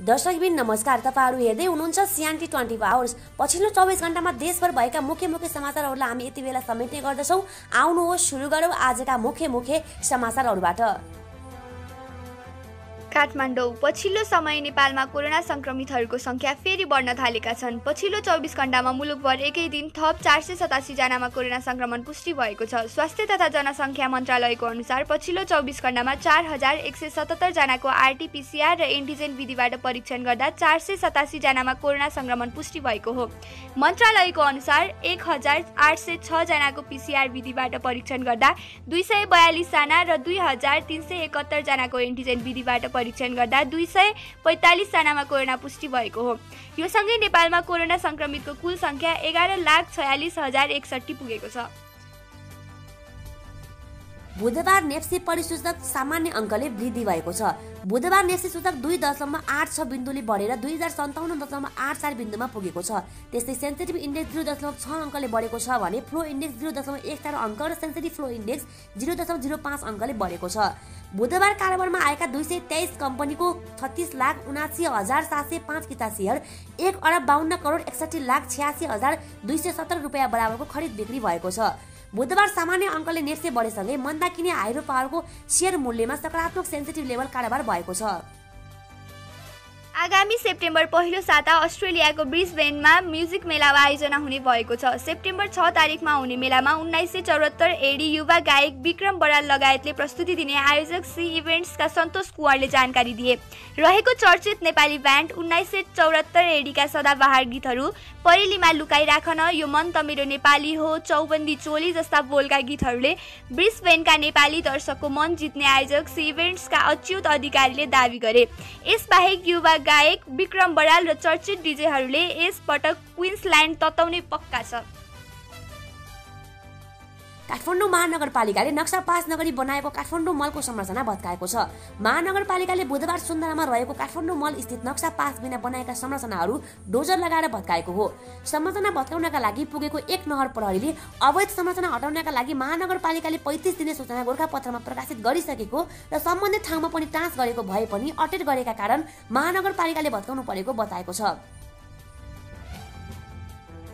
दर्शकबिन नमस्कार, तपाईहरु हेर्दै हुनुहुन्छ सिएनटी 24 आवर्स। पछिल्लो 24 घण्टामा देशभर भएका मुख्य समाचारहरूलाई हामी यति बेला समेट्ने गर्दछौं। आउनुहोस् सुरु गरौँ आजका मुख्य समाचारहरूबाट। काठमाडौँ। पछिल्लो समय नेपालमा कोरोना संक्रमितहरूको संख्या फेरि बढ्न थालेका छन्। पछिल्लो 24 घण्टामा मुलुकभर एकै दिन थप 487 जनामा कोरोना संक्रमण पुष्टि भएको छ। स्वास्थ्य तथा जनसंख्या मन्त्रालयको अनुसार पछिल्लो 24 घण्टामा 4177 जनाको आरटी-पीसीआर र एन्टिजेन विधिबाट परीक्षण गर्दा 487 जनामा कोरोना संक्रमण पुष्टि भएको हो। मन्त्रालयको अनुसार 1806 जनाको पीसीआर विधिबाट परीक्षण गर्दा 242 जना र 2371 जनाको एन्टिजेन विधिबाट परीक्षण गर्दा 245 जनामा कोरोना पुष्टि भएको हो। यो सँगै नेपालमा कोरोना संक्रमितको कुल संख्या 11,46,061 पुगेको छ। बुधबार नेप्सी परिसूचक सामान्य अङ्कले वृद्धि भएको छ। बुधबार नेप्सी सूचक 2.86 बिन्दुले बढेर 2057.84 बिन्दुमा पुगेको छ। त्यस्तै सेन्सिटिभ इन्डेक्स 0.6 अङ्कले बढेको छ भने फ्लो इन्डेक्स 0.14 अङ्क र सेन्सिटिभ फ्लो इन्डेक्स 0.05 अङ्कले बढेको छ। बुधबार कारोबारमा आएका 223 कम्पनीको 36,79,705 किता सेयर 1,52,61,86,217 रुपैयाँ बराबरको खरिद बिक्री भएको छ। बुधबार सामान्य अङ्कले नेप्से बढेसँगै मन्दा किने हाइड्रो पावरको सेयर मूल्यमा सकारात्मक सेन्सिटिभ लेभल कारोबार भएको छ। आगामी सेप्टेम्बर पहिलो साता अस्ट्रेलियाको ब्रिस्बेनमा म्युजिक मेला आयोजना हुने भएको छ। सेप्टेम्बर 6 तारिकमा हुने मेलामा 1974 एडी युवा गायक विक्रम बराल लगायतले प्रस्तुति दिने आयोजक सी इभेन्ट्सका सन्तोष कुँवरले जानकारी दिए। रहेको चर्चित नेपाली ब्यान्ड 1974 एडीका सदाबहार गीतहरू परेलीमा लुकाई राखन, यो मन त मेरो नेपाली हो, चौबन्दी चोली जस्ता बोलका गीतहरूले ब्रिस्बेनका नेपाली दर्शकको मन जित्ने आयोजक सी इभेन्ट्सका अच्युत अधिकारीले दावी गरे। यसबाहेक युवा गायक विक्रम बराल र चर्चित डीजेहरूले यस पटक क्वीन्सल्यान्ड तताउने पक्का छ। काठमाडौँ महानगरपालिकाले नक्सा पास नगरी बनाएको काठमाडौँ मलको संरचना भत्काएको छ। महानगरपालिकाले बुधबार सुन्दरामा रहेको काठमाडौँ मल स्थित नक्सा पास बिना बनाएका संरचनाहरू डोजर लगाएर भत्काएको हो। संरचना भत्काउनका लागि पुगेको एक नहर प्रहरीले अवैध संरचना हटाउनका लागि महानगरपालिकाले 35 दिने सूचना गोरखापत्रमा प्रकाशित गरिसकेको र सम्बन्धित ठाउँमा पनि टाँच गरेको भए पनि अटेर गरेका कारण महानगरपालिकाले भत्काउनु परेको बताएको छ।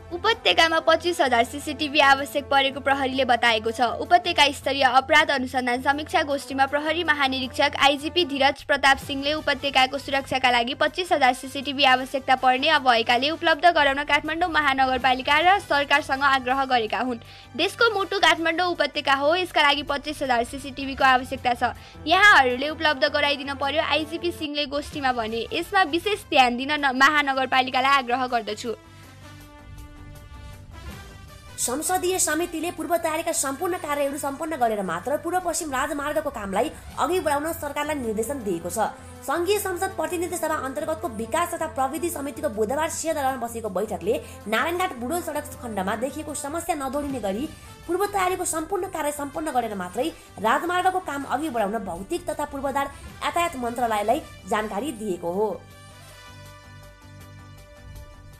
उपत्यकामा 25,000 सीसीटीभी आवश्यक परेको प्रहरीले बताएको छ। उपत्यका स्तरीय अपराध अनुसन्धान समीक्षा गोष्ठीमा प्रहरी महानिरीक्षक आइजिपी धीरज प्रताप सिंहले उपत्यकाको सुरक्षाका लागि 25,000 सीसीटीभी आवश्यकता पर्ने भएकाले उपलब्ध गराउन काठमाडौँ महानगरपालिका र सरकारसँग आग्रह गरेका हुन्। देशको मुटु काठमाडौँ उपत्यका हो, यसका लागि 25,000 सीसीटीभीको आवश्यकता छ। यहाँहरूले उपलब्ध गराइदिन पर्यो, आइजिपी सिंहले गोष्ठीमा भने। यसमा विशेष ध्यान दिन महानगरपालिकालाई आग्रह गर्दछु। संसदीय समितिले पूर्व तयारीका सम्पूर्ण कार्यहरू सम्पन्न गरेर मात्र पूर्व पश्चिम राजमार्गको कामलाई अघि बढाउन सरकारलाई निर्देशन दिएको छ। संघीय संसद प्रतिनिधि सभा अन्तर्गतको विकास तथा प्रविधि समितिको बुधबार सिंहदरबारमा बसेको बैठकले नारायणघाट बुढोल सडक खण्डमा देखिएको समस्या नदोडिने गरी पूर्व तयारीको सम्पूर्ण कार्य सम्पन्न गरेर मात्रै राजमार्गको काम अघि बढाउन भौतिक तथा पूर्वाधार यातायात मन्त्रालयलाई जानकारी दिएको हो।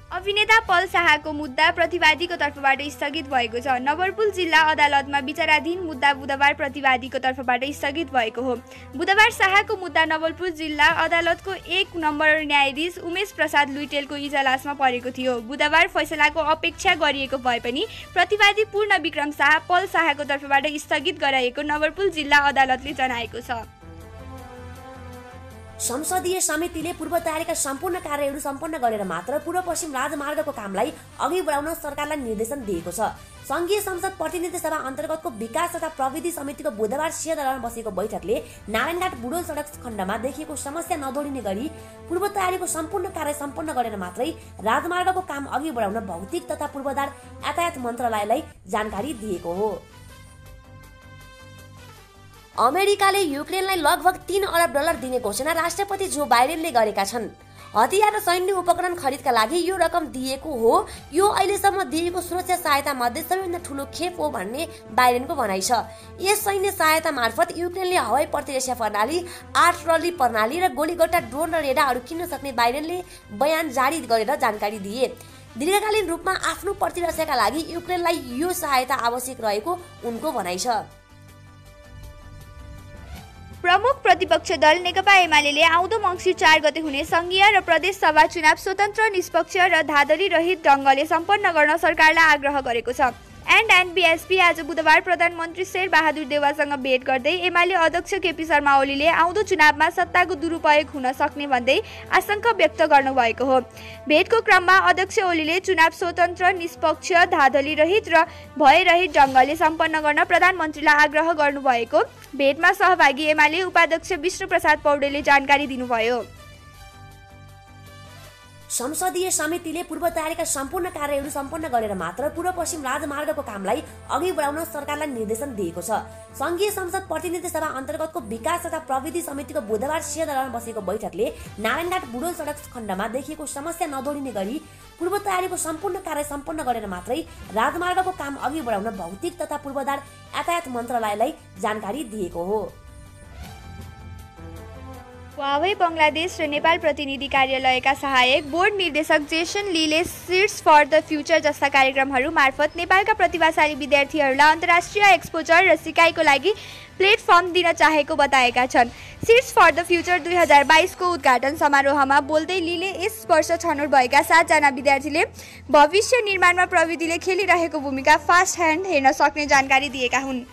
अभिनेता पल शाहको मुद्दा प्रतिवादीको तर्फबाट स्थगित भएको छ। नवलपुर जिल्ला अदालतमा विचाराधीन मुद्दा बुधबार प्रतिवादीको तर्फबाट स्थगित भएको हो। बुधबार शाहको मुद्दा नवलपुर जिल्ला अदालतको 1 नम्बर न्यायाधीश उमेश प्रसाद लुइटेलको इजलासमा परेको थियो। बुधबार फैसलाको अपेक्षा गरिएको भए पनि प्रतिवादी पूर्ण विक्रम शाह पल शाहको तर्फबाट स्थगित गराएको नवलपुर जिल्ला अदालतले जनाएको छ। संसदीय समितिले पूर्व तयारीका सम्पूर्ण कार्यहरू सम्पन्न गरेर मात्र पूर्व पश्चिम राजमार्गको कामलाई अघि बढाउन सरकारलाई निर्देशन दिएको छ। संघीय संसद प्रतिनिधि सभा अन्तर्गतको विकास तथा प्रविधि समितिको बुधबार सिंहदरबारमा बसेको बैठकले नारायणघाट बुढोल सडक खण्डमा देखिएको समस्या नदोडिने गरी पूर्व तयारीको सम्पूर्ण कार्य सम्पन्न गरेर मात्रै राजमार्गको काम अघि बढाउन भौतिक तथा पूर्वाधार यातायात मन्त्रालयलाई जानकारी दिएको हो। अमेरिकाले युक्रेनलाई लगभग $3 अरब दिने घोषणा राष्ट्रपति जो बाइडेनले गरेका छन्। हतियार र सैन्य उपकरण खरिदका लागि यो रकम दिएको हो। यो अहिलेसम्म दिएको सुरक्षा सहायता मध्ये सबैभन्दा ठूलो खेप हो भन्ने बाइडेनको भनाइ छ। यस सैन्य सहायता मार्फत युक्रेनले हवाई प्रतिरक्षा प्रणाली, आर्टिलरी प्रणाली र गोलीगट्टा, ड्रोन र रेडारहरू किन्न सक्ने बाइडेनले बयान जारी गरेर जानकारी दिए। दीर्घकालीन रूपमा आफ्नो प्रतिरक्षाका लागि युक्रेनलाई यो सहायता आवश्यक रहेको उनको भनाइ छ। प्रमुख प्रतिपक्ष दल नेकपा एमाले आउँदो मङ्सिर 4 गते हुने संघीय र प्रदेश सभा चुनाव स्वतन्त्र, निष्पक्ष र धाँधली रहित ढङ्गले सम्पन्न गर्न सरकारलाई आग्रह गरेको छ। एनबीएसपी आज बुधबार प्रधानमन्त्री शेर बहादुर देउवासँग भेट गर्दै एमाले अध्यक्ष केपी शर्मा ओलीले आउँदो चुनावमा सत्ताको दुरुपयोग हुन सक्ने भन्दै आशंका व्यक्त गर्नुभएको हो। भेटको क्रममा अध्यक्ष ओलीले चुनाव स्वतन्त्र, निष्पक्ष, धाँधली रहित र भयरहित ढङ्गले सम्पन्न गर्न प्रधानमन्त्रीलाई आग्रह गर्नुभएको भेटमा सहभागी एमाले उपाध्यक्ष विष्णुप्रसाद पौडेलले जानकारी दिनुभयो। संसदीय समितिले पूर्व तयारीका सम्पूर्ण कार्यहरू सम्पन्न गरेर मात्र पूर्व पश्चिम राजमार्गको कामलाई अघि बढाउन सरकारलाई निर्देशन दिएको छ। संघीय संसद प्रतिनिधि सभा अन्तर्गतको विकास तथा प्रविधि समितिको बुधबार सिंहदरबारमा बसेको बैठकले नारायणघाट बुढोल सडक खण्डमा देखिएको समस्या नदोडिने गरी पूर्व तयारीको सम्पूर्ण कार्य सम्पन्न गरेर मात्रै राजमार्गको काम अघि बढाउन भौतिक तथा पूर्वाधार यातायात मन्त्रालयलाई जानकारी दिएको हो। हुवावे बङ्गलादेश र नेपाल प्रतिनिधि कार्यालयका सहायक बोर्ड निर्देशक जेसन लीले सीड्स फर द फ्युचर जस्ता कार्यक्रमहरू मार्फत नेपालका प्रतिभाशाली विद्यार्थीहरूलाई अन्तर्राष्ट्रिय एक्सपोजर र सिकाइको लागि प्लेटफर्म दिन चाहेको बताएका छन्। सीड्स फर द फ्युचर 2022 को उद्घाटन समारोहमा बोल्दै लीले यस वर्ष छनौट भएका 7 जना विद्यार्थीले भविष्य निर्माणमा प्रविधिले खेलिरहेको भूमिका फास्ट ह्यान्ड हेर्न सक्ने जानकारी दिएका हुन्।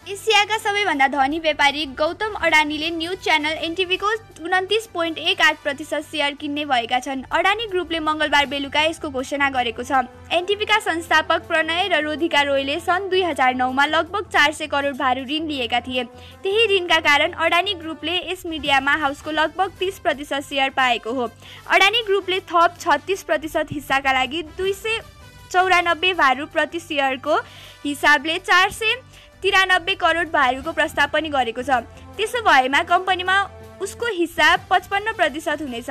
एसियाका सबैभन्दा धनी व्यापारी गौतम अडानीले न्युज च्यानल एनटिभीको 29.18% सेयर किन्ने भएका छन्। अडानी ग्रुपले मङ्गलबार बेलुका यसको घोषणा गरेको छ। एनटिभीका संस्थापक प्रणय र रोधिका रोयले सन् 2009 मा लगभग 400 करोड भारु ऋण लिएका थिए। त्यही ऋणका कारण अडानी ग्रुपले यस मिडियामा हाउसको लगभग 30% सेयर पाएको हो। अडानी ग्रुपले थप 36% हिस्साका लागि 294 भारु प्रति सेयरको हिसाबले 493 करोड भारूको प्रस्ताव पनि गरेको छ। त्यसो भएमा कम्पनीमा उसको हिस्सा 55% हुनेछ।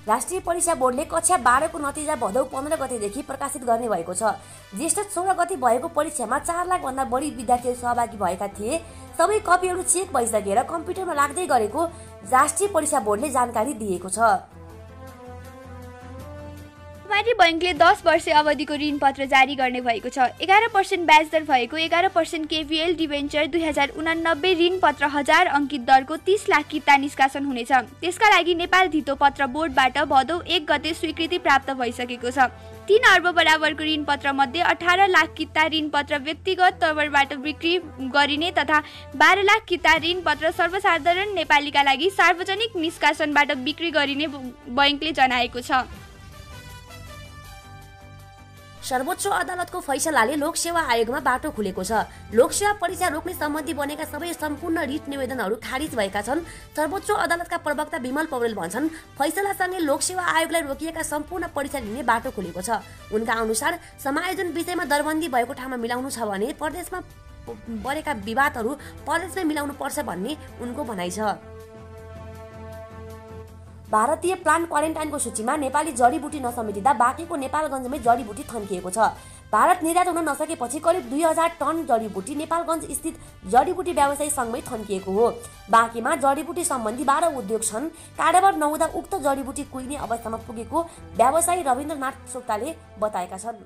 राष्ट्रिय परीक्षा बोर्डले कक्षा 12 को नतिजा भदौ 15 गतेदेखि प्रकाशित गर्ने भएको छ। ज्येष्ठ 16 गते भएको परीक्षामा 4 लाख भन्दा बढी विद्यार्थीहरू सहभागी भएका थिए। सबै कपीहरू चेक भइसकेर कम्प्युटरमा राख्दै गरेको राष्ट्रिय परीक्षा बोर्डले जानकारी दिएको छ। कुमारी बैंकले 10 वर्ष अवधिको ऋण पत्र जारी गर्ने भएको छ। 11% ब्याज दर भएको 11% केभीएल डिबेन्चर 2089 ऋण पत्र 1000 अंकित दरको 30 लाख किता निष्कासन हुनेछ। त्यसका लागि नेपाल धितो पत्र बोर्डबाट भदौ 1 गते स्वीकृति प्राप्त भइसकेको छ। 3 अर्ब बराबरको ऋण पत्र मध्ये 18 लाख किता ऋण पत्र व्यक्तिगत तवरबाट बिक्री गरिने तथा 12 लाख किता ऋण पत्र सर्वसाधारण नेपालीका लागि सार्वजनिक निष्कासनबाट बिक्री गरिने बैंकले जनाएको छ। सर्वोच्च अदालतको फैसलाले लोकसेवा आयोगमा बाटो खुलेको छ। लोकसेवा परीक्षा रोक्ने सम्बन्धी बनेका सबै सम्पूर्ण रिट निवेदनहरू खारिज भएका छन्। सर्वोच्च अदालतका प्रवक्ता विमल पौडेल भन्छन्, फैसलासँगै लोकसेवा आयोगलाई रोकिएका सम्पूर्ण परीक्षा लिने बाटो खुलेको छ। उनका अनुसार समायोजन विषयमा दरबन्दी भएको ठाउँमा मिलाउनु छ भने प्रदेशमा बढेका विवादहरू प्रदेशमै मिलाउनु पर्छ भन्ने उनको भनाइ छ। भारतीय प्लान्ट क्वारेन्टाइनको सूचीमा नेपाली जडीबुटी नसमेटिँदा बाँकीको नेपालगञ्जमै जडीबुटी थन्किएको छ। भारत निर्यात हुन नसकेपछि करिब 2000 टन जडीबुटी नेपालगञ्ज स्थित जडीबुटी व्यवसायी सङ्घमै थन्किएको हो। बाँकीमा जडीबुटी सम्बन्धी 12 उद्योग छन्। कारोबार नहुँदा उक्त जडीबुटी कुहिने अवस्थामा पुगेको व्यवसायी रविन्द्रनाथ सोक्ताले बताएका छन्।